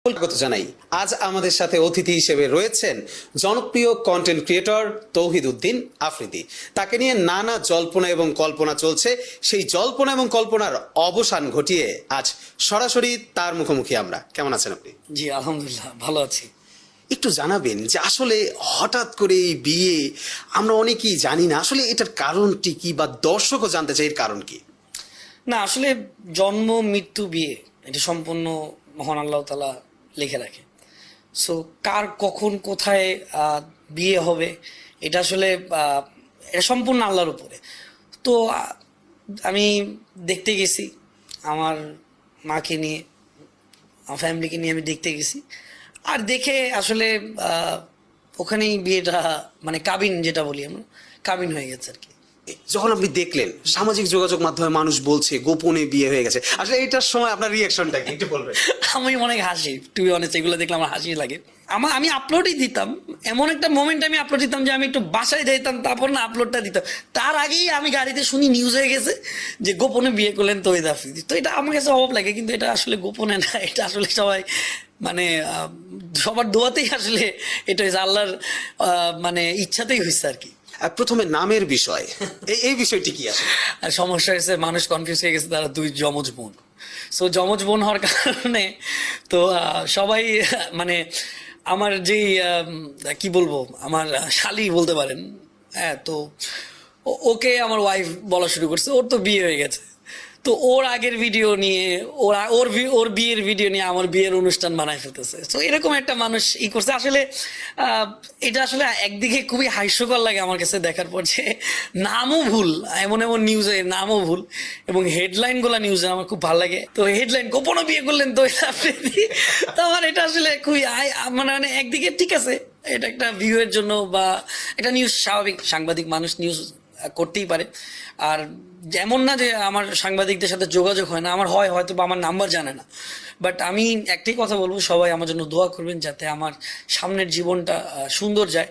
স্বাগত জানাই। আজ আমাদের সাথে অতিথি হিসেবে রয়েছেন জনপ্রিয় কন্টেন্ট ক্রিয়েটর তৌহিদ উদ্দিন আফ্রিদি। তাকে নিয়ে নানা জল্পনা এবং কল্পনা চলছে। সেই জল্পনা এবং কল্পনার অবসান ঘটিয়ে আজ সরাসরি তার মুখোমুখি আমরা। কেমন আছেন আপনি? জি আলহামদুলিল্লাহ ভালো আছি। একটু জানাবেন যে আসলে হঠাৎ করে এই বিয়ে, আমরা অনেকেই জানি না আসলে এটার কারণটি কি, বা দর্শকও জানতে চাই এর কারণ কি। না আসলে জন্ম মৃত্যু বিয়ে এটা সম্পূর্ণ মহান আল্লাহ তাআলা লিখে রাখে। সো কার কখন কোথায় বিয়ে হবে এটা আসলে এটা সম্পূর্ণ আল্লাহর উপরে। তো আমি দেখতে গেছি আমার মাকে নিয়ে, আমার ফ্যামিলিকে নিয়ে আমি দেখতে গেছি। আর দেখে আসলে ওখানেই বিয়েটা মানে কাবিন যেটা বলি আমরা, কাবিন হয়ে গেছে আর কি। যখন আপনি দেখলেন সামাজিক যোগাযোগ মাধ্যমে মানুষ বলছে গোপনে বিয়ে হয়ে গেছে, আসলে এটার সময় আপনার রিয়াকশনটা কি একটু বলবেন? আমি অনেক হাসি, টু বি অনেস্ট, এগুলো দেখলে আমার হাসি লাগে। আমি আপলোডই দিতাম, এমন একটা মোমেন্ট আমি আপলোড দিতাম যে আমি একটু বাসায় যাইতাম, তারপর না আপলোডটা দিতাম। তার আগেই আমি গাড়িতে শুনি নিউজ হয়ে গেছে যে গোপনে বিয়ে করলেন তৌহিদ আফ্রিদি। তো এটা আমার কাছে অভাব লাগে, কিন্তু এটা আসলে গোপনে না, এটা আসলে সবাই মানে সবার দোয়াতেই আসলে এটা হয়েছে, আল্লাহর মানে ইচ্ছাতেই হয়েছে আর কি। প্রথমে নামের বিষয়, এই বিষয়টি কি আসলে? আর সমস্যা হয়েছে, মানুষ কনফিউজ হয়ে গেছে, তারা দুই যমজ বোন। সো যমজ বোন হওয়ার কারণে তো সবাই মানে আমার যেই কি বলবো, আমার শালি বলতে পারেন, হ্যাঁ। তো ওকে আমার ওয়াইফ বলা শুরু করছে, ওর তো বিয়ে হয়ে গেছে। তো ওর আগের ভিডিও নিয়ে ওর বিয়ের ভিডিও নিয়ে আমার বিয়ের অনুষ্ঠান বানায় ফেলতেছে। তো এরকম একটা মানুষ করছে। আসলে এটা আসলে একদিকে খুবই হাস্যকর লাগে আমার কাছে দেখার পর, যে নামও ভুল, এমন এমন নিউজে নামও ভুল, এবং হেডলাইন গুলা নিউজে আমার খুব ভালো লাগে। তো হেডলাইন গোপনে বিয়ে করলেন তো তো আমার এটা আসলে খুবই মানে একদিকে ঠিক আছে, এটা একটা ভিউ এর জন্য বা একটা নিউজ, স্বাভাবিক সাংবাদিক মানুষ নিউজ করতেই পারে। আর যেমন না যে আমার সাংবাদিকদের সাথে যোগাযোগ হয় না, আমার হয়তো বা আমার নাম্বার জানে না। বাট আমি একটাই কথা বলবো, সবাই আমার জন্য দোয়া করবেন যাতে আমার সামনের জীবনটা সুন্দর যায়,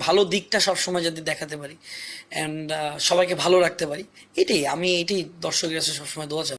ভালো দিকটা সবসময় যাতে দেখাতে পারি, অ্যান্ড সবাইকে ভালো রাখতে পারি। এটাই দর্শকের কাছে সবসময় দোয়া চাই।